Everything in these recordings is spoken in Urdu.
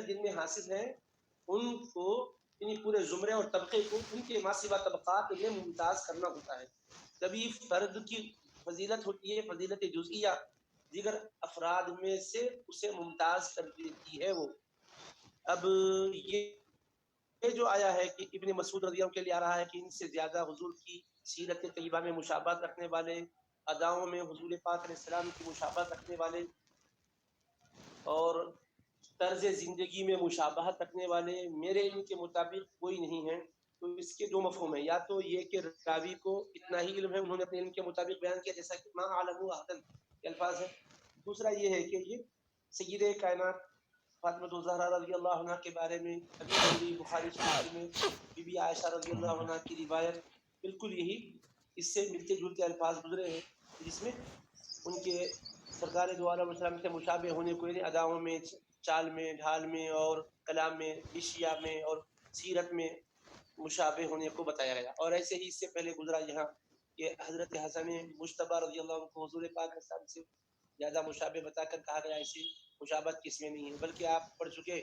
جن میں حاصل ہیں ان کو یعنی پورے زمرے اور طبقے کو ان کے ماسبہ طبقات میں ممتاز کرنا ہوتا ہے. کبھی فرد کی فضیلت ہوتی ہے فضیلت جزئیہ، دیگر افراد میں سے اسے ممتاز کر دیتی ہے. وہ اب یہ جو آیا ہے کہ ابن مسعود رضی اللہ عنہ کے لیے آ رہا ہے کہ ان سے زیادہ حضور کی سیرت طیبہ میں مشابہت رکھنے والے، اداؤں میں حضور پاک علیہ السلام کی مشابہت رکھنے والے اور طرز زندگی میں مشابہت رکھنے والے میرے علم کے مطابق کوئی نہیں ہے. تو اس کے دو مفہوم ہیں، یا تو یہ کہ راوی کو اتنا ہی علم ہے، انہوں نے اپنے علم کے مطابق بیان کیا جیسا کہ ما علم احدن کے الفاظ ہیں. دوسرا یہ ہے کہ یہ سید کائنات فاطمہ الزہرا رضی اللہ عنہ کے بارے میں ابھی بخاری شریف میں بی بی عائشہ رضی اللہ عنہ کی روایت بالکل یہی اس سے ملتے جلتے الفاظ گزرے ہیں، جس میں ان کے سرکار دو عالم وسلم سے مشابہ ہونے کو یعنی اداؤں میں، چال میں، ڈھال میں اور کلام میں، اشیاء میں اور سیرت میں مشابہ ہونے کو بتایا گیا. اور ایسے ہی اس سے پہلے گزرا یہاں کہ حضرت حسن مجتبی رضی اللہ عنہ کو حضور پاک علیہ السلام سے زیادہ مشابہ بتا کر کہا گیا ایسی مشابہت کس میں نہیں ہے. بلکہ آپ پڑھ چکے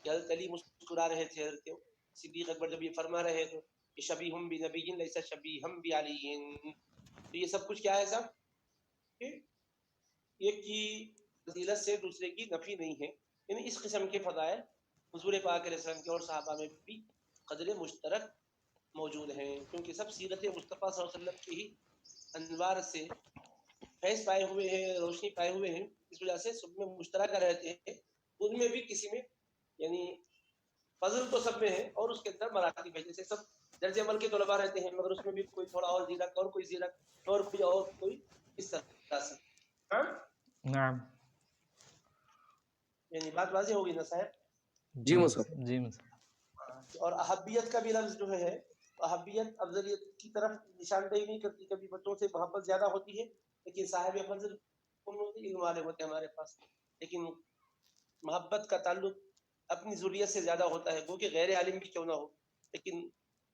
کہ حضرت علی مسکرا رہے تھے، حضرت صدیق اکبر جب یہ فرما رہے تھے کہ شبیہم بنبی لیس شبیہم بعلی، تو یہ سب کچھ کیا ہے صاحب کہ ایک کی فضیلت سے دوسرے کی نفی نہیں ہے. یعنی اس قسم کے فضائل حضور پاک علیہ السلام کے اور صحابہ میں بھی قدر مشترک موجود ہیں، کیونکہ سب سیرت مصطفیٰ صلی اللہ علیہ وسلم کی ہی انوار سے فیض پائے ہوئے ہیں، روشنی پائے ہوئے ہیں. اس وجہ سے سب میں مشترک رہتے ہیں. ان میں بھی کسی میں یعنی فضل تو سب میں ہے اور اس کے اندر مراتب ہے. جیسے سب درجے عمل کے طلباء رہتے ہیں، مگر اس میں بھی کوئی تھوڑا اور زیرک اور کوئی زیرک اور کوئی اس طرح سے. ہاں نعم یعنی بات واضح ہوگی نا صاحب؟ جی مصطفیٰ جی مصطفیٰ. اور احبیت کا بھی لفظ جو ہے، احبیت افضلیت کی طرف نشاندہی نہیں کرتی. کبھی بچوں سے محبت زیادہ ہوتی ہے لیکن صاحب فضل علم والے ہوتے ہیں ہمارے پاس، لیکن محبت کا تعلق اپنی ضروریت سے زیادہ ہوتا ہے، وہ کہ غیر عالم بھی کیوں نہ ہو. لیکن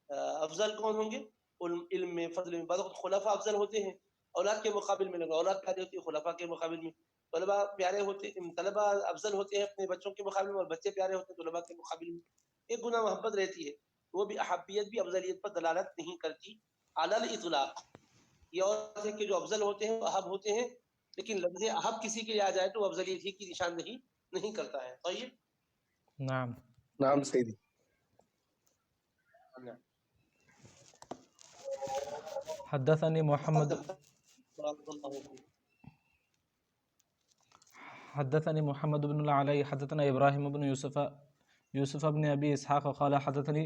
افضل کون ہوں گے علم میں، فضل میں؟ بعض خلفاء افضل ہوتے ہیں اولاد کے مقابل میں، لگا اولاد پیارے ہوتی ہے خلفاء کے مقابل میں. طلباء پیارے ہوتے، طلباء افضل ہوتے ہیں اپنے بچوں کے مقابل میں، اور بچے پیارے ہوتے ہیں طلباء کے مقابل میں. ایک گناہ محبت رہتی ہے، وہ بھی احبیت بھی افضلیت پر دلالت نہیں کرتی علی الاطلاق. یہ اور ہے کہ جو افضل ہوتے ہیں وہ احب ہوتے ہیں، لیکن لفظ احب کسی کے لیے آ جائے تو وہ افضلیت ہی کی نشاندہی نہیں کرتا ہے. طيب نعم نعم سيدي. حدثني محمد حدثني محمد بن العلاء حدثنا إبراهيم بن يوسف بن أبي إسحاق قال حدثني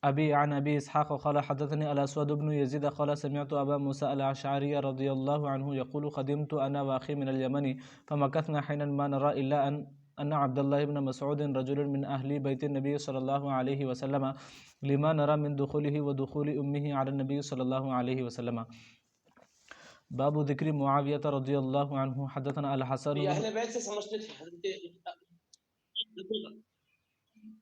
أبي عن أبي إسحاق قال حدثني الأسود بن يزيد قال سمعت أبا موسى الأشعري رضي الله عنه يقول قدمت أنا وأخي من اليمن فمكثنا حينا ما نرى إلا أن عبد الله بن مسعود رجل من أهل بيت النبي صلى الله عليه وسلم لما نرى من دخوله ودخول أمه على النبي صلى الله عليه وسلم. باب ذکر معاویہ رضی اللہ عنہ حدثنا الحسن یہ اہل بیت سے سمجھتے تھے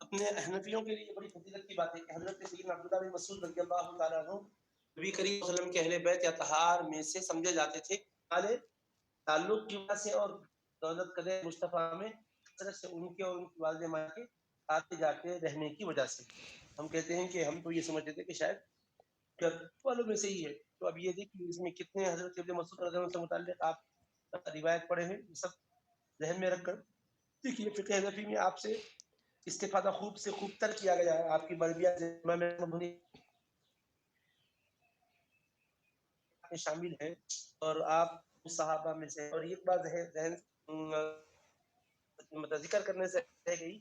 اپنے حنفیوں کے لیے بڑی فضیلت کی بات ہے کہ حضرت سیدنا عبداللہ بن مسعود رضی اللہ تعالیٰ عنہ نبی کریم صلی اللہ علیہ وسلم کے اہل بیت یا طہار میں سے سمجھے جاتے تھے، تعلق کی وجہ سے اور دولت قدر مصطفیٰ میں طرح سے ان کے اور ان کی والدہ ماں کے آتے جاتے رہنے کی وجہ سے. ہم کہتے ہیں کہ ہم تو یہ سمجھتے تھے کہ شاید گھر والوں میں سے ہی ہے. تو اب یہ دیکھیں اس میں کتنے حضرت ابن مسعود رضی اللہ عنہ سے متعلق آپ روایت پڑھے ہیں، یہ سب ذہن میں رکھ کر دیکھیے. فقہ حنفی میں آپ سے استفادہ خوب سے خوب تر کیا گیا ہے. آپ کی مربیہ میں شامل ہے اور آپ صحابہ میں سے. اور ایک بات ہے ذہن ذکر کرنے سے رہ گئی،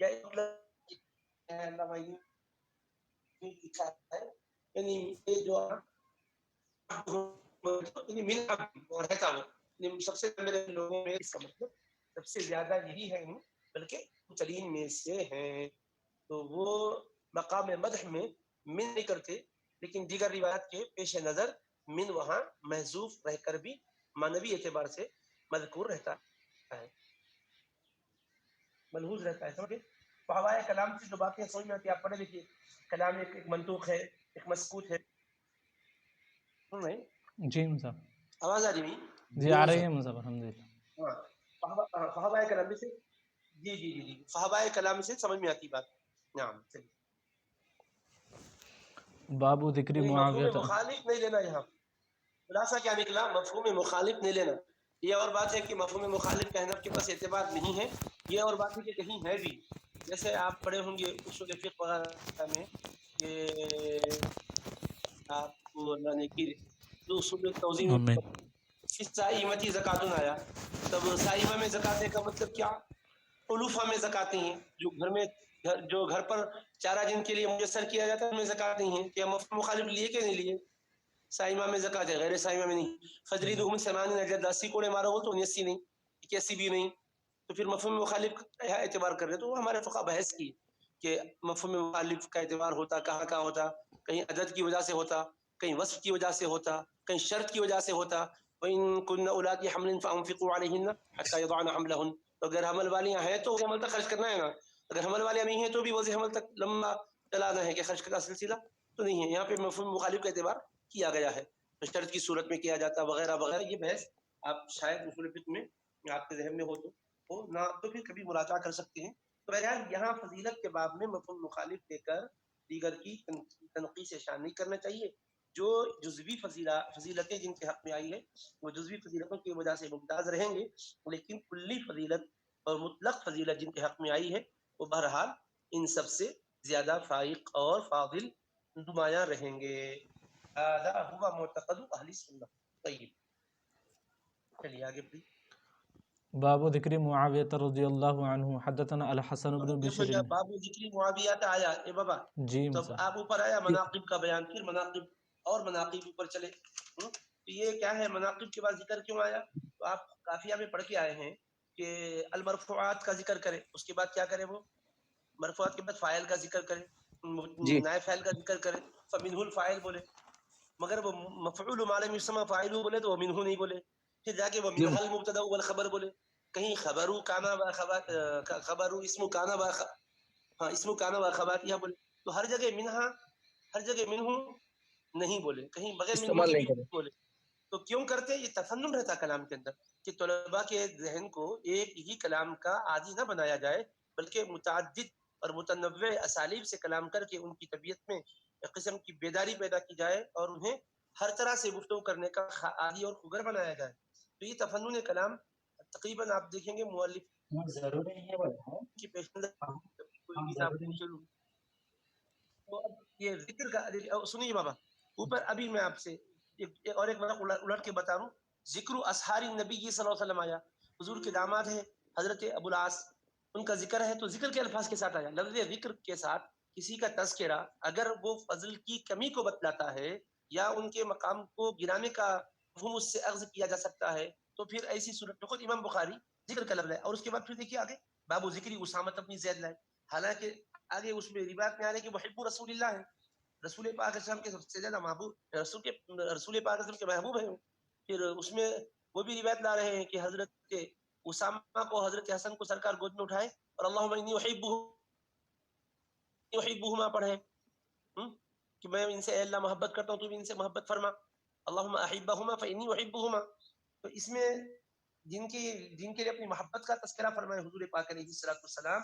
یا یعنی یہ جو رہتا ہوں سب سے میرے لوگوں میں اس کا مطلب سب سے زیادہ یہی ہے، بلکہ ترین میں سے ہیں. تو وہ مقام مدح میں من نہیں کرتے، لیکن دیگر روایات کے پیش نظر من وہاں محذوف رہ کر بھی معنوی اعتبار سے مذکور رہتا ہے، ملحوظ رہتا ہے. سمجھے؟ فہوائے کلام سے جو باتیں سمجھ میں آتی ہیں آپ پڑھے لکھیے. کلام ایک منطوق ہے، ایک مسکوت ہے. سن رہے ہیں؟ جی مصطفیٰ آواز آ رہی ہے؟ جی آ رہی ہے مصطفیٰ الحمدللہ. فہوائے کلام سے جی جی جی جی صحابہ کلام سے سمجھ میں آتی بات. نعم. باب ذکر مفہوم معاویہ. مخالف نہیں لینا یہاں. خلاصہ کیا نکلا؟ مفہوم مخالف نہیں لینا. یہ اور بات ہے کہ مفہوم مخالف کہنا کے پاس اعتبار نہیں ہے، یہ اور بات ہے کہ کہیں ہے بھی. جیسے آپ پڑھے ہوں گے اصول فقہ وغیرہ میں کہ آپ کو اللہ نے کی اصول توضیح میں سائمتی زکاتن آیا. تب سائمہ میں زکاتے کا مطلب کیا؟ علوفہ میں زکاتیں ہیں جو گھر میں جو گھر پر چارہ جن کے لیے میسر کیا جاتا ہے ان میں زکات نہیں ہے. کیا مفہوم مخالف لیے کہ نہیں لیے؟ سائمہ میں زکات ہے، غیر سائمہ میں نہیں. فجری دہم سمان نجد 80 کوڑے مارو ہو تو 89 نہیں، 81 بھی نہیں. تو پھر مفہوم مخالف کا اعتبار کر رہے. تو ہمارے فقہ بحث کی کہ مفہوم مخالف کا اعتبار ہوتا کہاں ہوتا. کہیں عدد کی وجہ سے ہوتا، کہیں وصف کی وجہ سے ہوتا، کہیں شرط کی وجہ سے ہوتا. وَإِن كُنَّ أُولَاتِ حَمْلٍ فَأَنفِقُوا عَلَيْهِنَّ حَتَّى يَضَعْنَ حَمْلَهُنَّ. تو اگر حمل والیاں ہیں تو حمل تک خرچ کرنا ہے نا. اگر حمل والیاں نہیں ہیں تو بھی وضع حمل تک لمبا چلانا ہے کہ خرچ کا سلسلہ تو نہیں ہے. یہاں پہ مفہوم مخالف کا اعتبار کیا گیا ہے، شرط کی صورت میں کیا جاتا وغیرہ وغیرہ. یہ بحث آپ شاید اصول فقہ میں آپ کے ذہن میں ہو نہ تو پھر کبھی مراجعہ کر سکتے ہیں. تو بہرحال یہاں فضیلت کے باب میں مفہوم مخالف دے کر دیگر کی تنقیص شان نہیں کرنا چاہیے. جو جزوی فضیلتیں جن کے حق میں آئی ہے وہ جزوی فضیلتوں کی وجہ سے ممتاز رہیں گے، لیکن کلی فضیلت اور مطلق فضیلت جن کے حق میں آئی ہے وہ بہرحال ان سب سے زیادہ فائق اور فاضل نمایاں رہیں گے. هذا هو معتقد اہل سنت. طیب چلیے آگے پڑھیے. باب ذکر معاویہ رضی اللہ عنہ حدثنا الحسن بن دیکھو بشر. جب باب ذکر معاویہ آیا اے بابا جی تب آپ اوپر آیا مناقب کا بیان، پھر مناقب اور مناقب اوپر چلے. تو یہ کیا ہے؟ مناقب کے بعد ذکر کیوں آیا؟ تو آپ قافیہ میں پڑھ کے آئے ہیں کہ المرفوعات کا ذکر کرے، اس کے بعد کیا کرے؟ وہ مرفوعات کے بعد فاعل کا ذکر کرے، نائب فاعل کا ذکر کرے، فمنہ الفاعل بولے. مگر وہ مفعول ما لم یسمى فاعلہ بولے تو وہ منہ نہیں بولے. پھر جا کے وہ منہ المبتدا والخبر بولے. کہیں خبرو کانا با خبرو اسم کانا با ہاں اسم کانا با خواتیہ بولے. تو ہر جگہ منہ نہیں بولے، کہیں بغیر منہ کے بھی بولے. تو کیوں کرتے؟ یہ تفنن رہتا کلام کے اندر کہ طلباء کے ذہن کو ایک ہی کلام کا عادی نہ بنایا جائے، بلکہ متعدد اور متنوع اسالیب سے کلام کر کے ان کی طبیعت میں ایک قسم کی بیداری پیدا کی جائے اور انہیں ہر طرح سے گفتگو کرنے کا عادی اور خوگر بنایا جائے. تو یہ تفنن کلام تقریباً آپ دیکھیں گے مؤلف ضروری ہے کہ پیش تو اب یہ ذکر کا سنیے بابا اوپر ابھی میں آپ سے اور ایک بڑا الٹ کے بتا رہا ہوں. ذکر اسحار النبی صلی اللہ علیہ وسلم آیا، حضور کے داماد ہیں حضرت ابو العاص، ان کا ذکر ہے تو ذکر کے الفاظ کے ساتھ آیا. لفظ ذکر کے ساتھ کسی کا تذکرہ اگر وہ فضل کی کمی کو بتلاتا ہے یا ان کے مقام کو گرانے کا مفہوم اس سے اخذ کیا جا سکتا ہے تو پھر ایسی صورت میں خود امام بخاری ذکر کا لفظ ہے. اور اس کے بعد پھر دیکھیے آگے باب ذکری اسامہ بن زید لائے. حالانکہ آگے اس میں روایت میں آ رہا ہے کہ محب رسول اللہ ہے، رسول پاک اسلام کے سب سے زیادہ محبوب رسول پاک اسلام کے محبوب ہیں. پھر اس میں وہ بھی روایت لا رہے ہیں کہ حضرت اسامہ کو حضرت حسن کو سرکار گود میں اٹھائے اور اللہم انی احبہما پڑھے کہ میں ان سے اے اللہ محبت کرتا ہوں تو بھی ان سے محبت فرما. اللہم احبہما فانی احبہما. تو اس میں جن کے لیے اپنی محبت کا تذکرہ فرمائے حضور پاک علیہ الصلوۃ والسلام،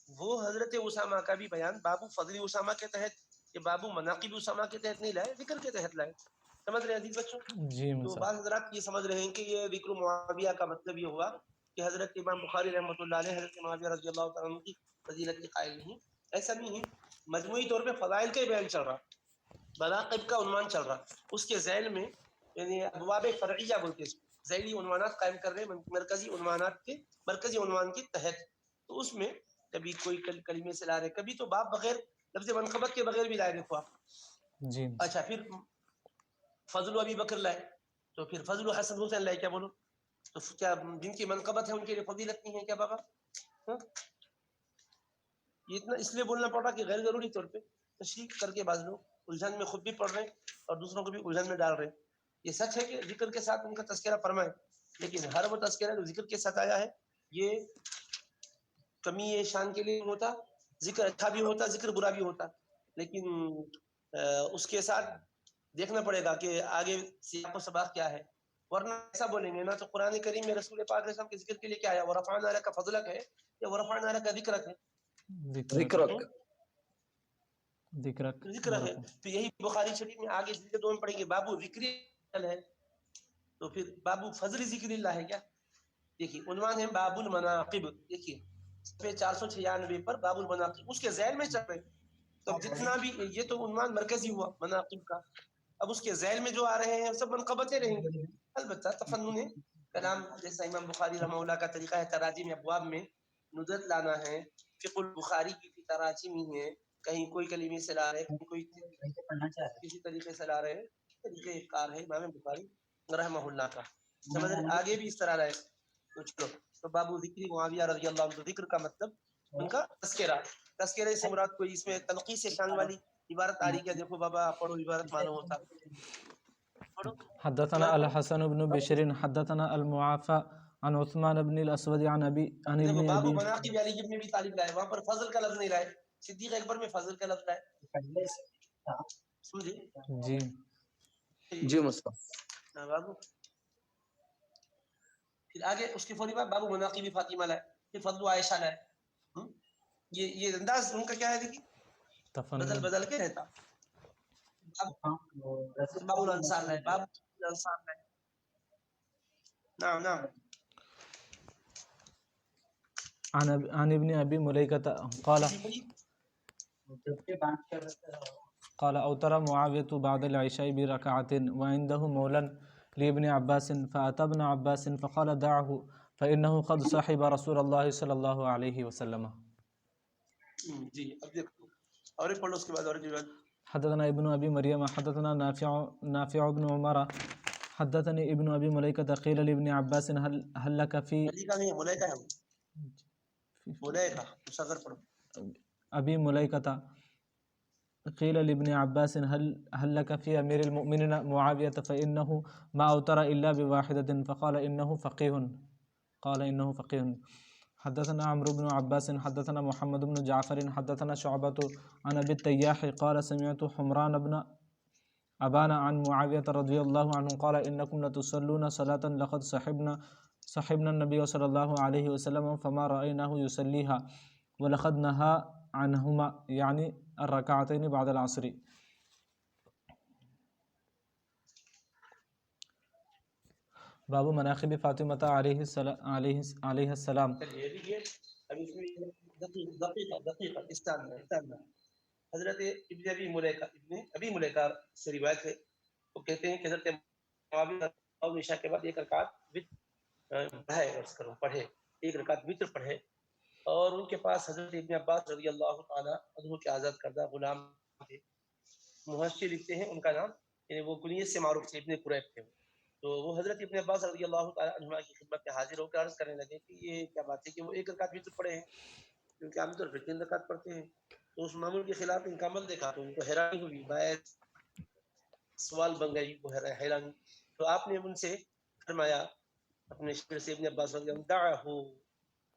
وہ حضرت اسامہ کا بھی بیان بابو فضل اسامہ کے تحت کہ بابو مناقب اسامہ کے تحت نہیں لائے، ذکر کے تحت لائے. سمجھ رہے ہیں عزیز بچوں؟ جی تو بعض حضرات یہ سمجھ رہے ہیں کہ یہ ذکر معاویہ کا مطلب یہ ہوا کہ حضرت امام بخاری رحمۃ اللہ علیہ حضرت معاویہ رضی اللہ تعالیٰ عنہ کی فضیلت کے قائل نہیں. ایسا نہیں ہے، مجموعی طور پہ فضائل کا بیان چل رہا، مناقب کا عنوان چل رہا. اس کے ذیل میں یعنی ابواب فرعیہ بولتے ہیں، ذیلی عنوانات قائم کر رہے ہیں مرکزی عنوان کے تحت. تو اس میں کبھی کوئی کلمے سے لا رہے، کبھی تو باب بغیر لفظ منقبت کے بغیر بھی لائے. دیکھو آپ جی اچھا پھر فضل ابی بکر لائے تو پھر فضل حسن حسین لائے. کیا بولو؟ تو کیا جن کی منقبت ہے ان کے لیے فضیلت نہیں ہے کیا بابا؟ یہ اتنا اس لیے بولنا پڑا کہ غیر ضروری طور پہ تشریح کر کے بعض لوگ الجھن میں خود بھی پڑھ رہے ہیں اور دوسروں کو بھی الجھن میں ڈال رہے ہیں. یہ سچ ہے کہ ذکر کے ساتھ ان کا تذکرہ فرمائے، لیکن ہر وہ تذکرہ جو ذکر کے ساتھ آیا ہے یہ کمی شان کے لیے ہوتا، ذکر اچھا بھی ہوتا ذکر برا بھی ہوتا، لیکن اس کے ساتھ دیکھنا پڑے گا کہ آگے سیاق و سباق کیا ہے. ورنہ ایسا بولیں گے نا تو قرآن کریم میں رسول پاک علیہ السلام کے ذکر کے لیے کیا آیا ورفعنا لک فضلک ہے یا ورفعنا لک ذکرک ہے؟ ذکرک ذکر ہے. تو یہی بخاری شریف میں آگے ذکر دو میں پڑھیں گے بابو ذکر ہے تو پھر بابو فضل ذکر اللہ ہے کیا؟ دیکھیے عنوان ہے باب المناقب. دیکھیے صفحے 496 پر باب المناقب اس کے ذیل میں چل رہے. تو جتنا بھی یہ تو عنوان مرکزی ہوا مناقب کا. اب اس کے ذیل میں جو آ رہے ہیں سب منقبتیں رہیں گی. البتہ تفنن کلام جیسا امام بخاری رحمہ اللہ کا طریقہ ہے تراجم ابواب میں ندرت لانا ہے. فقہ البخاری کی تراجم ہی ہے کہیں کوئی کلمے سے لا رہے کوئی کسی طریقے سے لا رہے طریقے کار ہے امام بخاری رحمہ اللہ کا. سمجھ آگے بھی اس طرح رہے. تو چلو تو بابو ذکری معاویہ رضی اللہ عنہ ذکر کا مطلب ان کا تذکرہ سے مراد کوئی اس میں تنقیص شان والی عبارت آ رہی کیا؟ دیکھو بابا پڑھو عبارت معلوم ہوتا. حدثنا الحسن بن بشر حدثنا المعافى عن عثمان بن الاسود عن ابن بابو ابي مناقب علی ابن ابی طالب لائے وہاں پر فضل کا لفظ نہیں لائے. صدیق اکبر میں فضل کا لفظ لائے. سمجھے جی جی مصطفیٰ. بابو پھر آگے اس کے فوری بعد بابو مناقب فاطمہ لائے پھر فضل عائشہ لائے. یہ انداز ان کا کیا ہے دیکھیے بدل کے رہتا. باب الانصار لائے باب الانصار لائے. نعم عن ابن ابي مليكة قال اوتر معاوية بعد العشاء بركعة وعنده مولى لابن عباس فأتى ابن عباس فقال دعه فإنه قد صاحب رسول الله صلى الله عليه وسلم. جی اب دیکھو اور ایک پڑھو اس کے بعد اور حدثنا ابن ابي مريم حدثنا نافع بن عمر حدثني ابن ابي مليكة قيل لابن عباس هل لك في ابي مليكة قيل لابن عباس هل لك في امير المؤمنين معاوية فإنه ما اوتر الا بواحدة فقال انه فقيه. حدثنا عمرو بن عباس حدثنا محمد بن جعفر حدثنا شعبة عن ابي التياح قال سمعت حمران بن أبان عن معاوية رضي الله عنه قال إنكم لتصلون صلاة لقد صحبنا النبي صلى الله عليه وسلم فما رأيناه يصليها ولقد نهى عنهما يعني الركعتين بعد العصر. باب مناقب فاطمة عليه السلام. دقیقہ استنى حضرت ابن ابی ملیکہ سے روایت ہے وہ کہتے ہیں کہ حضرت معاویہ اور عشاء کے بعد ایک رکعت پڑھے ایک رکعت وتر پڑھے اور ان کے پاس حضرت ابن عباس رضی اللہ تعالی عنہ کے آزاد کردہ غلام تھے. محشی لکھتے ہیں ان کا نام یعنی وہ کنیت سے معروف تھے ابن قریب تھے. تو وہ حضرت ابن عباس رضی اللہ تعالی عنہ کی خدمت میں حاضر ہو کر عرض کرنے لگے کہ یہ کیا بات ہے کہ وہ ایک رکعت وتر پڑھے ہیں کیونکہ عام طور پر 3 رکعت پڑھتے ہیں. تو اس معمول کے خلاف ان کا عمل دیکھا تو ان کو حیرانی ہوئی باعث سوال بن گئی وہ حیرانی. تو آپ نے ان سے فرمایا اپنے شعر سے ابن عباس رضی اللہ دعہو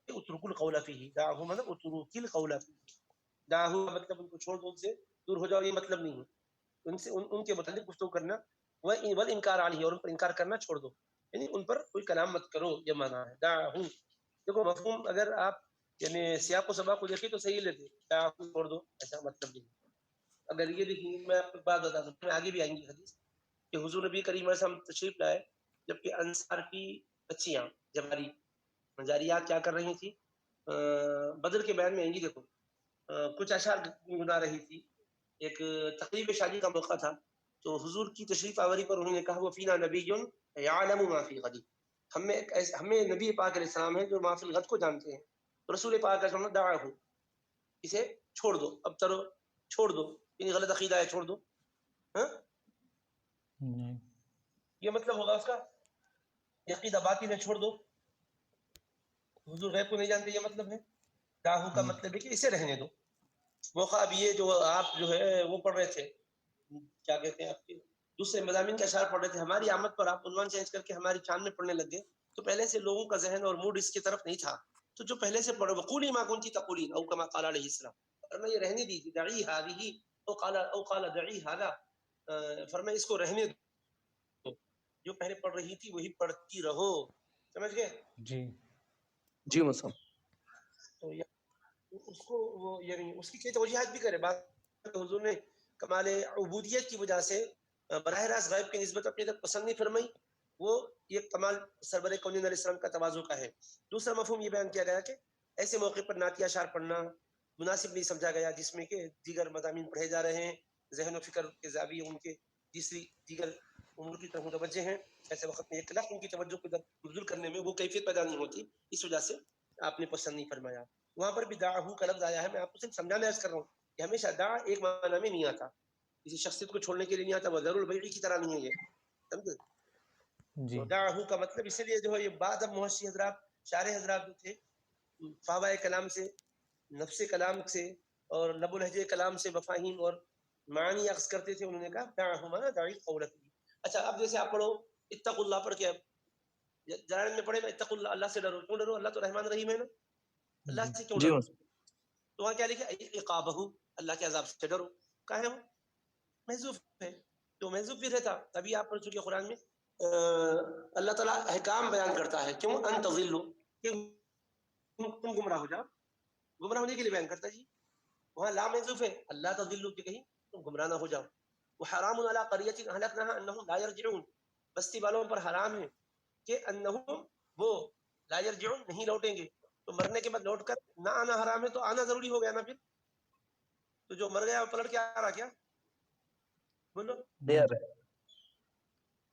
اترک القول فیہ دعہو مطلب اترک القول فیہ دعہو مطلب ان کو چھوڑ دو ان سے دور ہو جاؤ یہ مطلب نہیں ہے ان سے ان کے متعلق گفتگو کرنا والانکار علیہ اور ان پر انکار کرنا چھوڑ دو یعنی ان پر کوئی کلام مت کرو یہ معنی ہے دعہو. دیکھو مفہوم اگر آپ یعنی سیاق و سباق کو دیکھیں تو صحیح لیتے دعہو چھوڑ دو ایسا مطلب نہیں. اگر یہ دیکھیں میں آپ کو بات بتا دوں آگے بھی آئیں گی حدیث کہ حضور نبی کریم علیہ السلام تشریف لائے جبکہ انصار کی بچیاں جاریات کیا کر رہی تھی بدر کے بیان میں آئیں گی. دیکھو کچھ اشعار گنگنا رہی تھی. ایک تقریب شادی کا موقع تھا تو حضور کی تشریف آوری پر انہوں نے کہا وہ فینا نبی یعلم ما فی غد ہمیں نبی پاک علیہ السلام ہے جو ما فی الغد کو جانتے ہیں. رسول پاک علیہ السلام دعاہو اسے چھوڑ دو اب ترو چھوڑ دو یعنی غلط عقیدہ ہے چھوڑ دو. یہ مطلب ہوگا اس کا عقیدہ باطل ہے چھوڑ دو. حضور غیب کو نہیں جانتے یہ مطلب ہے. دعہو کا مطلب ہے کہ اسے رہنے دو. موقع اب یہ جو آپ جو ہے وہ پڑھ رہے تھے کیا کہتے ہیں آپ کے دوسرے مضامین کا اشعار پڑھ رہے تھے ہماری آمد پر آپ عنوان چینج کر کے ہماری چاند میں پڑھنے لگ گئے تو پہلے سے لوگوں کا ذہن اور موڈ اس کی طرف نہیں تھا. تو جو پہلے سے پڑھو وقولی ما کنتی تقولین او کما قال علیہ السلام فرمایا یہ رہنے دیجیے دعی هذه او قال دعی هذا فرمایا اس کو رہنے دو جو پہلے پڑھ رہی تھی وہی پڑھتی رہو. سمجھ گئے؟ جی جی مصعب. تو اس کو وہ یعنی اس کی کئی توجیحات بھی کرے. بعض حضور نے کمال عبودیت کی وجہ سے براہ راست غیب کی نسبت اپنی طرف پسند نہیں فرمائی. وہ یہ کمال سرور کونین علیہ السلام کا تواضع کا ہے. دوسرا مفہوم یہ بیان کیا گیا کہ ایسے موقع پر نعتیہ اشعار پڑھنا مناسب نہیں سمجھا گیا جس میں کہ دیگر مضامین پڑھے جا رہے ہیں، ذہن و فکر کے زاویے ان کے دیگر امور کی طرف متوجہ ہیں. ایسے وقت میں ایک لفظ ان کی توجہ کو مبذول کرنے میں وہ کیفیت پیدا نہیں ہوتی، اس وجہ سے آپ نے پسند نہیں فرمایا. وہاں پر بھی دعاہو کا لفظ آیا ہے. میں آپ کو صرف سمجھانے عرض کر رہا ہوں کہ ہمیشہ دعا ایک معنی میں نہیں آتا، کسی شخصیت کو چھوڑنے کے لیے نہیں آتا. وہ ضرور البیع کی طرح نہیں ہے یہ، سمجھے؟ جی تو دعاہو کا مطلب اسی لیے جو ہے یہ بعد اب محشی حضرات شارح حضرات جو تھے فاوائے کلام سے، نفس کلام سے اور لب و لہجے کلام سے مفاہیم اور معنی اخذ کرتے تھے. انہوں نے کہا دعاہو مانا دعی قولت. اچھا اب جیسے آپ پڑھو اتقوا اللہ پڑھ کے جلال میں پڑھے نا اتقوا اللہ، اللہ سے ڈرو. کیوں ڈرو؟ اللہ تو رحمان رحیم ہے نا، اللہ سے کیوں جی ڈرو؟ مصعب. تو وہاں کیا لکھا عقابہ، اللہ کے عذاب سے ڈرو. کہاں ہے وہ؟ محذوف ہے. تو محذوف بھی رہتا تبھی آپ پڑھ چکے قرآن میں اللہ تعالیٰ احکام بیان کرتا ہے. کیوں؟ ان تضلوا، کہ تم گمراہ ہو جاؤ، گمراہ ہونے کے لیے بیان کرتا. جی وہاں لا محذوف ہے، اللہ تضلوا کہ کہیں تم گمراہ نہ ہو جاؤ. وحرام علی قریۃ اہلکناها انہم لا یرجعون، بستی والوں پر حرام ہے کہ انہم وہ لا یرجعون نہیں لوٹیں گے. تو مرنے کے بعد لوٹ کر نہ آنا حرام ہے تو آنا ضروری ہو گیا نا. پھر تو جو مر گیا وہ پلٹ کے آ رہا کیا؟ بولو. نہیں آ رہا ہے.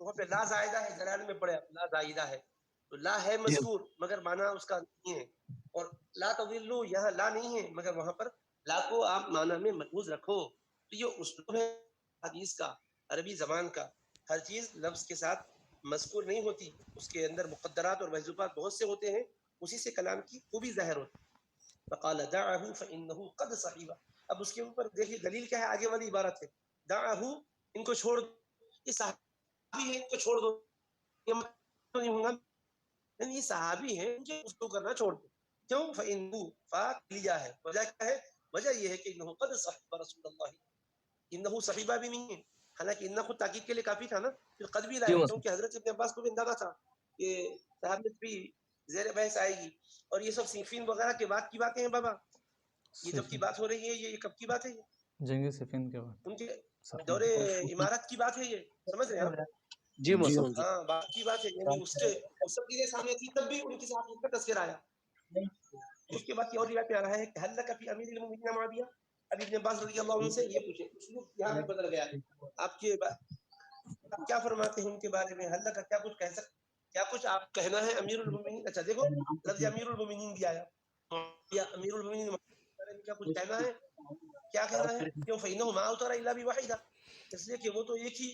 وہاں پہ لا زائدہ ہے، جلال میں پڑے لا زائدہ ہے. تو لا ہے جی مذکور مگر معنی اس کا نہیں ہے. اور لا تضلوا یہاں لا نہیں ہے مگر وہاں پر لا کو آپ معنی میں محفوظ رکھو. تو یہ اسلوب ہے حدیث کا، عربی زبان کا. ہر چیز لفظ کے ساتھ مذکور نہیں ہوتی، اس کے اندر مقدرات اور محذوفات بہت سے ہوتے ہیں، اسی سے کلام کی خوبی ظاہر ہوتی. فقال دعه فانه قد صحیح. اب اس کے اوپر دیکھیے دلیل کیا ہے، آگے والی عبارت ہے دعه، ان کو چھوڑ، یہ صحابی ہے ان کو چھوڑ دو. یہ مطلب نہیں ہوگا یعنی یہ صحابی ہیں ان کے اس کو کرنا چھوڑ دو. کیوں؟ فانه فاق لیا ہے. وجہ کیا ہے؟ وجہ یہ ہے کہ انه قد صحب رسول اللہ، انه صحیبہ بھی نہیں ہے، حالانکہ انہ خود تاکید کے لیے کافی تھا نا. پھر قد بھی جی لائے مصعب. کیونکہ حضرت ابن عباس کو بھی اندازہ تھا کہ صحابت بھی زیر بحث آئے گی. اور یہ سب صفین وغیرہ کے بعد کی باتیں ہیں بابا. یہ جب کی بات ہو رہی ہے یہ کب کی بات ہے؟ یہ جنگ صفین کے بعد، ان کے دور امارت کی بات ہے. یہ سمجھ رہے ہیں آپ؟ جی مصعب. ہاں بات کی بات ہے. یعنی اس کے اس سب چیزیں سامنے تھی تب بھی ان کی صحابیت کا تذکرہ آیا. اس کے بعد کی اور روایت میں آ رہا ہے کہ حل لک فی امیر المؤمنین معاویہ. ابھی ابن عباس رضی اللہ عنہ سے یہ پوچھے، اسلوب یہاں پہ بدل گیا ہے. آپ کے آپ کیا فرماتے ہیں ان کے بارے میں؟ حل لک کیا کچھ کہہ سکتے، کیا کچھ آپ کہنا ہے امیر المؤمنین؟ اچھا دیکھو لفظ امیر المؤمنین بھی آیا. یا امیر المؤمنین کیا کچھ کہنا ہے؟ کیا کہنا ہے؟ کیوں؟ فإنه ما اوتر الا بواحدہ، اس لیے کہ وہ تو ایک ہی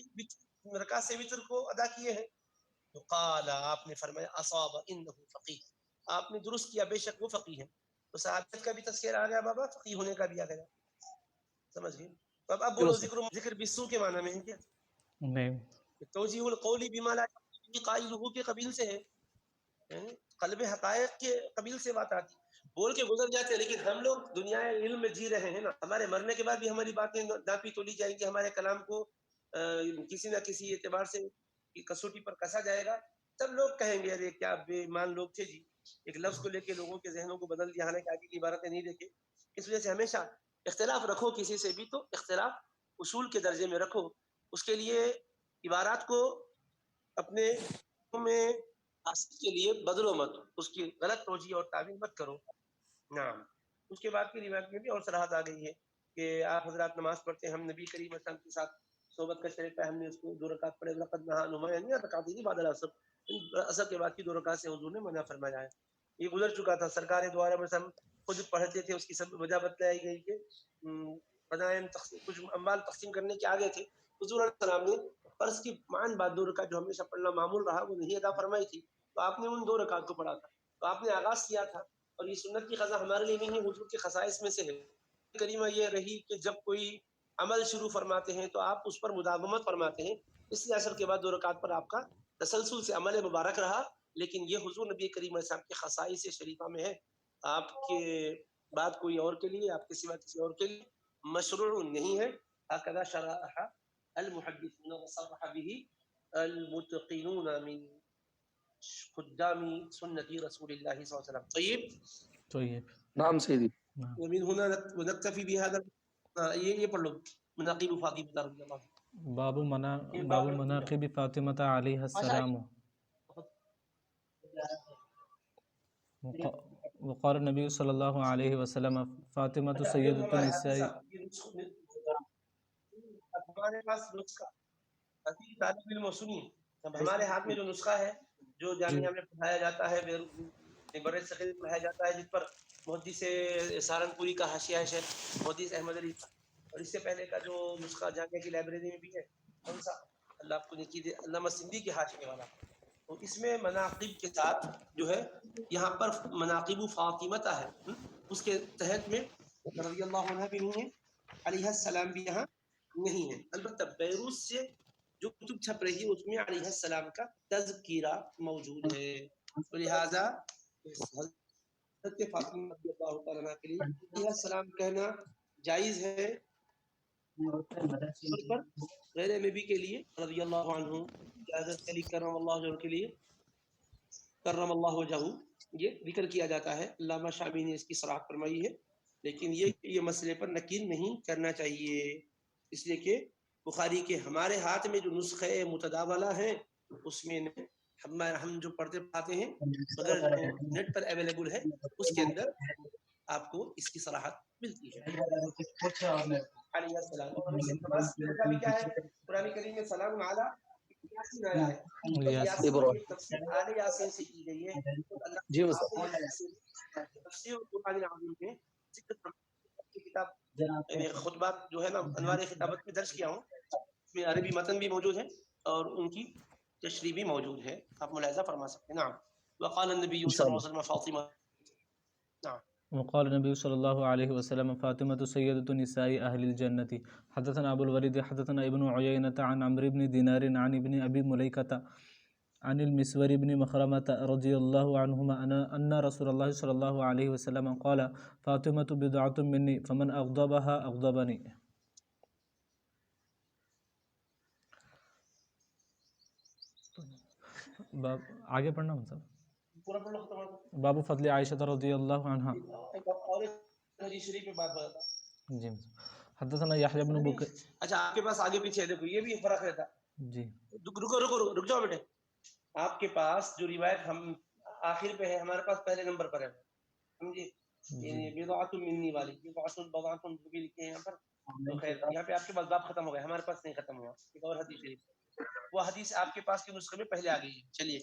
رکعت سے وتر کو ادا کیے ہیں. تو قال، آپ نے فرمایا اصاب انه فقیہ، آپ نے درست کیا، بے شک وہ فقیہ ہے. تو صحابت کا بھی تذکرہ آ گیا بابا، فقیہ ہونے کا بھی آ گیا. سمجھ گئے؟ اب جی بولو مصعب. ذکر بالسو کے معنی میں ہے کیا؟ نہیں توجیہ القولی بما لا قائلہ کے قبیل سے ہے، قلب حقائق کے قبیل سے بات آتی. بول کے گزر جاتے ہیں لیکن ہم لوگ دنیا علم میں جی رہے ہیں نا. ہمارے مرنے کے بعد بھی ہماری باتیں ناپی تولی جائیں گی، ہمارے کلام کو کسی نہ کسی اعتبار سے کسوٹی پر کسا جائے گا. تب لوگ کہیں گے ارے کیا بے ایمان لوگ تھے جی، ایک لفظ کو لے کے لوگوں کے ذہنوں کو بدل دیا، حالانکہ آگے کی عبارتیں نہیں دیکھے. اس وجہ سے ہمیشہ اختلاف رکھو کسی سے بھی تو اختلاف اصول کے درجے میں رکھو. اس کے لیے عبارات کو اپنے میں حاصل کے لیے بدلو مت، اس کی غلط توجیہ اور تعبیر مت کرو. نعم. اس کے بعد کی روایت میں بھی اور صراحت آ گئی ہے کہ آپ حضرات نماز پڑھتے ہیں، ہم نبی کریم صلی اللہ علیہ وسلم کے ساتھ صحبت کا شریک ہے، ہم نے اس کو 2 رکعت پڑھے. لقد نہا نما یعنی رکعت ہی بعد العصر، عصر کے بعد کی 2 رکعت سے حضور نے منع فرمایا ہے. یہ گزر چکا تھا. سرکار دو عالم وسلم خود پڑھتے تھے، اس کی سب وجہ بتلائی گئی کہ فضائل کچھ اموال تقسیم کرنے کے آگے تھے. حضور علیہ السلام نے فرض کی مان بعد 2 رکعت جو ہمیشہ پڑھنا معمول رہا وہ نہیں ادا فرمائی تھی، تو آپ نے ان 2 رکعت کو پڑھا تھا. تو آپ نے آغاز کیا تھا، اور یہ سنت کی قضا ہمارے لیے نہیں ہے، حضور کے خصائص میں سے ہے. کریمہ یہ رہی کہ جب کوئی عمل شروع فرماتے ہیں تو آپ اس پر مداومت فرماتے ہیں. اس لیے عصر کے بعد 2 رکعت پر آپ کا تسلسل سے عمل مبارک رہا. لیکن یہ حضور نبی کریم علیہ السلام کے خصائص شریفہ میں ہے. آپ کے بعد کوئی اور کے لیے، آپ کے سوا کسی اور کے لیے مشروع نہیں ہے. هكذا شرعها المحدثون وصرح به المتقنون من خدام سنة رسول الله صلى الله عليه وسلم. طيب نعم سيدي. نعم. ومن هنا نكتفي بهذا. یہ پڑھ لو مناقب فاطمہ رضی اللہ عنہ. باب مناقب فاطمة علیہ السلام. وقال النبی صلی اللہ علیہ وسلم فاطمة سیدۃ النساء. ہمارے پاس نسخہ طالب علم سنیے. اب ہمارے ہاتھ میں جو نسخہ ہے جو جامعہ میں پڑھایا جاتا ہے بر صغیر میں پڑھایا جاتا ہے جس پر محدث سہارنپوری کا حاشیہ ہے شیخ محدث احمد علی کا, اور اس سے پہلے کا جو نسخہ جامعہ کی لائبریری میں بھی ہے کون سا اللہ آپ کو نیکی دے علامہ سندھی کے حاشیے والا, تو اس میں مناقب کے ساتھ جو ہے یہاں پر مناقب فاطمہ ہے اس کے تحت میں رضی اللہ عنہ بھی نہیں ہے, علیہ السلام بھی یہاں نہیں ہے. البتہ بیروت سے جو کتب چھپ رہی ہے اس میں علیہ السلام کا تذکرہ موجود ہے, لہذا حضرت فاطمہ رضی اللہ تعالیٰ عنہ کے لیے علیہ السلام کہنا جائز ہے, غیر نبی کے لیے رضی اللہ عنہ اجازت کے لیے کرم اللہ وجہہ کے لیے کرم اللہ وجہہ یہ ذکر کیا جاتا ہے. علامہ شامی نے اس کی صراحت فرمائی ہے, لیکن یہ مسئلے پر نکیر نہیں کرنا چاہیے, اس لیے کہ بخاری کے ہمارے ہاتھ میں جو نسخے متداولہ ہیں اس میں ہم جو پڑھتے پڑھاتے ہیں اگر نیٹ پر اویلیبل ہے اس کے اندر آپ کو اس کی صراحت ملتی ہے. علیہ السلام کا بھی کیا ہے قرآن کریم میں سلام علی یاسین آیا ہے, یاسین کی تفسیر آل یاسین سے کی گئی ہے. جی مصعب. تفسیر قرآن العظیم میں ذکر کی کتاب خطبات جو ہے نا انوار خطابت میں درج کیا ہوں, اس میں عربی متن بھی موجود ہے اور ان کی تشریح بھی موجود ہے, آپ ملاحظہ فرما سکتے ہیں. نعم. وقال النبی صلی اللہ علیہ وسلم فاطمہ. نعم. وقال النبي صلى الله عليه وسلم فاطمة سيدة نساء أهل الجنة. حدثنا أبو الوليد حدثنا ابن عيينة عن عمرو بن دينار عن ابن أبي مليكة عن المسور بن مخرمة رضي الله عنهما أن رسول الله صلى الله عليه وسلم قال فاطمة بضعة مني فمن أغضبها أغضبني. آگے پڑھنا مطلب باب فضل عائشہ رضی اللہ عنہا. جی حدثنا یحییٰ بن بکیر. اچھا آپ کے پاس آگے پیچھے دیکھو یہ بھی فرق رہتا. جی رک جاؤ بیٹے, آپ کے پاس جو روایت ہم آخر پہ ہے ہمارے پاس پہلے نمبر پر ہے, سمجھے, بضعۃ منی والی بضعۃ بھی لکھے ہیں یہاں پر, تو خیر یہاں پہ آپ کے پاس باب ختم ہو گیا, ہمارے پاس نہیں ختم ہوا. ایک اور حدیث شریف وہ حدیث آپ کے پاس کے نسخے میں پہلے آ گئی ہے. چلیے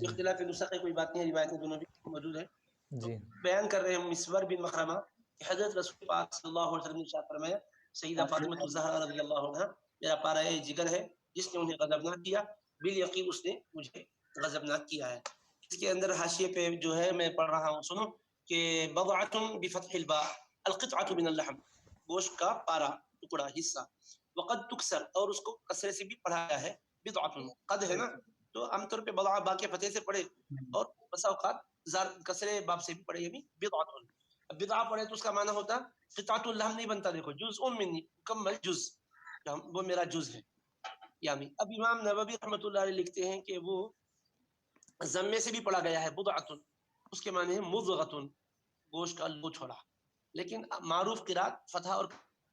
اختلاف نسخے کوئی بات نہیں ہے, روایتیں دونوں بھی موجود ہیں. جی بیان کر رہے ہیں مسور بن مخرمہ کہ حضرت رسول پاک صلی اللہ علیہ وسلم نے ارشاد فرمایا سیدہ فاطمہ الزہرا رضی اللہ عنہا میرا پارا جگر ہے جس نے انہیں غضبناک کیا, بالیقین اس نے مجھے غضبناک کیا ہے. اس کے اندر حاشیے پہ جو ہے میں پڑھ رہا ہوں, سنو کہ بضعۃ بفتح الباء القطعۃ من اللحم, گوشت کا پارا ٹکڑا حصہ, وقد تکسر اور اس کو کسرے سے بھی پڑھایا ہے, بضعۃ قد ہے نا تو عام طور پہ بضع با کے فتح سے پڑھے اور بسا اوقات کسرے باب سے بھی پڑھے, یعنی بضعۃ. بضع پڑھے تو اس کا معنی ہوتا قطعۃ اللحم نہیں بنتا, دیکھو جزء منی مکمل جز, وہ میرا جز ہے. یعنی اب امام نووی رحمۃ اللہ علیہ لکھتے ہیں کہ وہ ضمے سے بھی پڑھا گیا ہے بضعۃ, اس کے معنی ہے مضغۃ, گوشت کا لو چھوڑا, لیکن معروف قرات فتح اور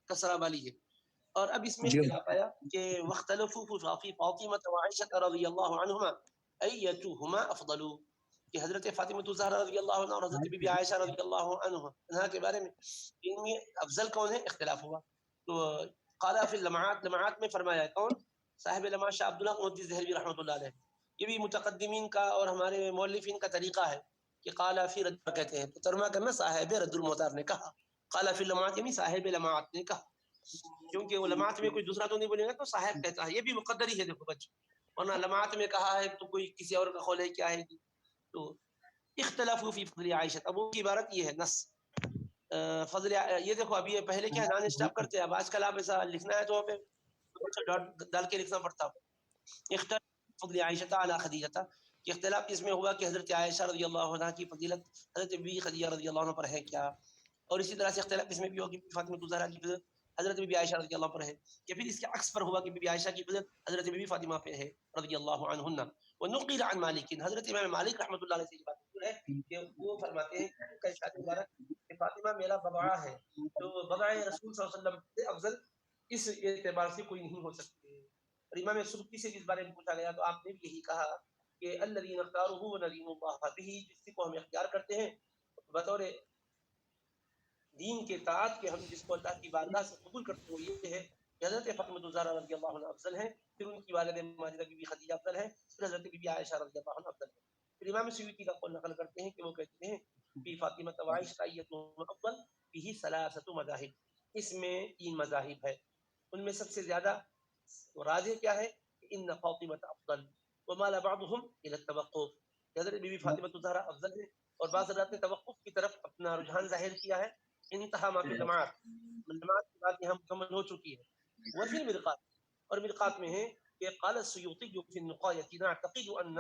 کسرہ والی ہے. اور اب اس میں اختلاف آیا کہ واختلفوا فی فاطمہ وعائشہ رضی اللہ عنہما ایتہما افضل, کہ حضرت فاطمہ الزہرا رضی اللہ عنہا اور حضرت بی بی عائشہ رضی اللہ عنہا کے بارے میں ان میں افضل کون ہے اختلاف ہوا. تو قال فی اللمعات, لمعات میں فرمایا کون, صاحب لمعات شاہ عبداللہ محدث دہلوی رحمۃ اللہ علیہ. یہ بھی متقدمین کا اور ہمارے مؤلفین کا طریقہ ہے کہ قال فی رد کہتے ہیں, تو ترجمہ کرنا صاحب رد المحتار نے کہا, قال فی اللمعات یعنی صاحب لمعات نے کہا, کیونکہ وہ لمعات میں کوئی دوسرا تو نہیں بولے گا تو صاحب کہتا ہے, یہ بھی مقدر ہی ہے. دیکھو بچوں, ورنہ لمعات میں کہا ہے تو کوئی کسی اور کا قول ہے کیا ہے. تو اختلافو فی فضل عائشہ, اب وہ کی عبارت یہ ہے نص فضل. یہ دیکھو ابھی یہ پہلے کیا نان اسٹاپ کرتے ہیں, اب آج کل آپ ایسا لکھنا ہے تو وہاں پہ ڈاٹ ڈال کے لکھنا پڑتا. اختلاف فضل عائشہ علی خدیجہ, کہ اختلاف اس میں ہوا کہ حضرت عائشہ رضی اللہ عنہا کی فضیلت حضرت بی خدیجہ رضی اللہ عنہ پر ہے کیا, اور اسی طرح سے اختلاف اس میں بھی ہوا کہ فاطمہ الزہرا کی حضرت بی بی عائشہ رضی اللہ عنہ پر ہے، کہ پھر اس کے عکس پر ہوا کہ بی بی عائشہ کی فضیلت حضرت بی بی فاطمہ پہ ہے رضی اللہ عنہن. ونقل عن مالک، حضرت امام مالک رحمۃ اللہ علیہ سے یہ بات مذکور ہے کہ وہ فرماتے ہیں کہ ارشاد مبارک کہ فاطمہ میرا بضعہ ہے، تو بضعہ رسول صلی اللہ علیہ وسلم سے افضل اس اعتبار سے کوئی نہیں ہو سکتے. اور امام سبکی سے اس بارے میں پوچھا گیا تو آپ نے بھی یہی کہا کہ الذین اختاروہ وندین اللہ بہ، جس کو ہم اختیار کرتے ہیں بطور دین کے اطاعت کے، ہم جس کو اللہ کی بارگاہ سے قبول کرتے ہیں وہ یہ ہے کہ حضرت فاطمہ الزہرا رضی اللہ عنہا افضل ہیں، پھر ان کی والدہ ماجدہ بی بی خدیجہ افضل ہے، پھر حضرت بی بی عائشہ رضی اللہ عنہا افضل ہے. پھر امام سیوطی کا قول نقل کرتے ہیں کہ وہ کہتے ہیں فی فاطمہ وعائشہ ایتہما افضل فیہ ثلاثۃ مذاہب، اس میں 3 مذاہب ہے، ان میں سب سے زیادہ راجح کیا ہے کہ ان فاطمہ افضل ومال بعضهم الى التوقف، حضرت بی بی فاطمہ الزہرا افضل ہے اور بعض حضرات نے توقف کی طرف اپنا رجحان ظاہر کیا ہے. انتہا ما فی اللمعات، اللمعات کی بات یہاں مکمل ہو چکی ہے. وفی المرقات، اور مرقات میں ہے کہ قال السیوطی فی النقایۃ نعتقد ان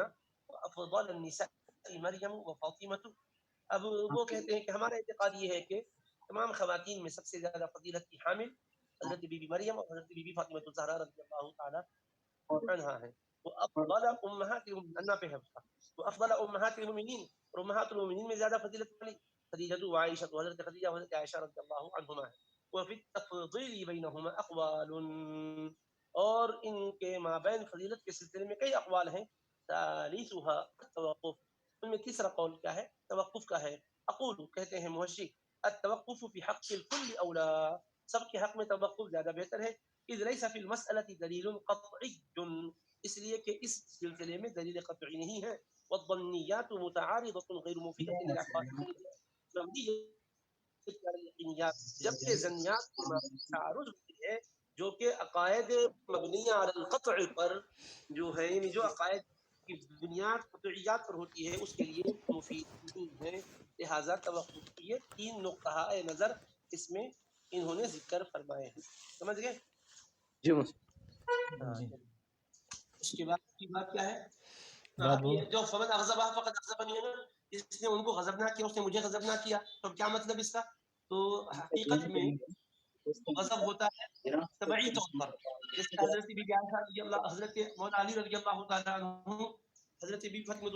افضل النساء مریم وفاطمہ، اب وہ کہتے ہیں کہ ہمارا اعتقاد یہ ہے کہ تمام خواتین میں سب سے زیادہ فضیلت کی حامل حضرت بی بی مریم اور حضرت بی بی فاطمہ الزہرا رضی اللہ تعالی عنہا ہے. وافضل امہات المؤمنین پہ ہے، وافضل امہات المؤمنین، اور امہات المؤمنین میں زیادہ فضیلت والی خدیجہ و عائشہ، حضرت خدیجہ و حضرت عائشہ رضی اللہ عنہما ہے. وفی التفضیل بینہما اقوال، اور ان کے مابین فضیلت کے سلسلے میں کئی اقوال ہیں. ثالثها التوقف، ان میں تیسرا قول کیا ہے؟ توقف کا ہے. اقول، کہتے ہیں محشی، التوقف فی حق الكل اولا، سب کے حق میں توقف زیادہ بہتر ہے. اذ لیس فی المسألة دلیل قطعی، اس لیے کہ اس سلسلے میں دلیل قطعی نہیں ہے. والظنیات متعارضة غیر مفیدة للعقائد، جبکہ ظنیات کے مابین تعارض ہوتی ہے جو کہ عقائد مبنیہ علی القطع پر جو ہے، یعنی جو عقائد کی بنیاد قطعیات پر ہوتی ہے اس کے لیے مفید نہیں ہے. لہذا توقف کی یہ 3 نقطہ نظر اس میں انہوں نے ذکر فرمائے ہیں. سمجھ گئے؟ جی مصعب. جی اس کے بعد کی بات کیا ہے؟ بات وہ جو فمن اغضبہ فقد اغضبنی ہے نا، جس نے ان کو غضب نہ کیا اس نے مجھے غضب نہ کیا. تو کیا مطلب اس کا؟ تو حقیقت میں غضب ہوتا ہے طبعی طور پر، جس طرح حضرت بی بی عائشہ رضی اللہ، حضرت مولا علی رضی اللہ تعالیٰ عنہ، حضرت بی فاطمہ